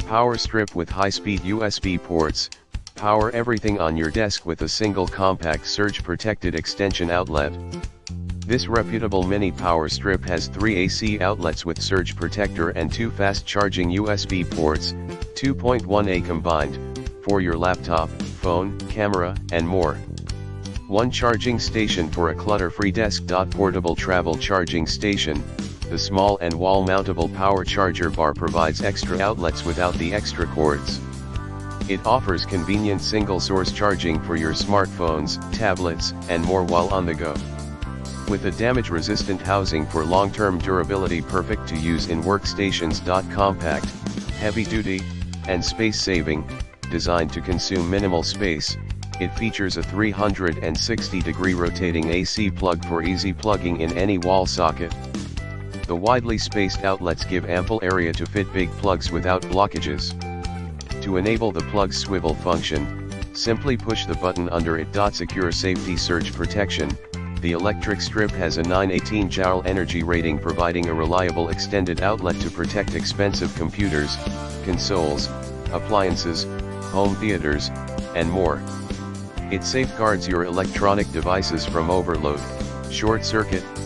Power strip with high-speed USB ports. Power everything on your desk with a single compact surge-protected extension outlet. This reputable mini power strip has 3 AC outlets with surge protector and 2 fast-charging USB ports, 2.1A combined, for your laptop, phone, camera, and more. 1 charging station for a clutter-free desk. Portable travel charging station. The small and wall-mountable power charger bar provides extra outlets without the extra cords. It offers convenient single-source charging for your smartphones, tablets, and more while on the go. With a damage-resistant housing for long-term durability, perfect to use in workstations. Compact, heavy-duty, and space-saving, designed to consume minimal space, it features a 360-degree rotating AC plug for easy plugging in any wall socket. The widely spaced outlets give ample area to fit big plugs without blockages. To enable the plug's swivel function, simply push the button under it. Secure safety surge protection. The electric strip has a 918 Joule energy rating, providing a reliable extended outlet to protect expensive computers, consoles, appliances, home theaters, and more. It safeguards your electronic devices from overload, short circuit,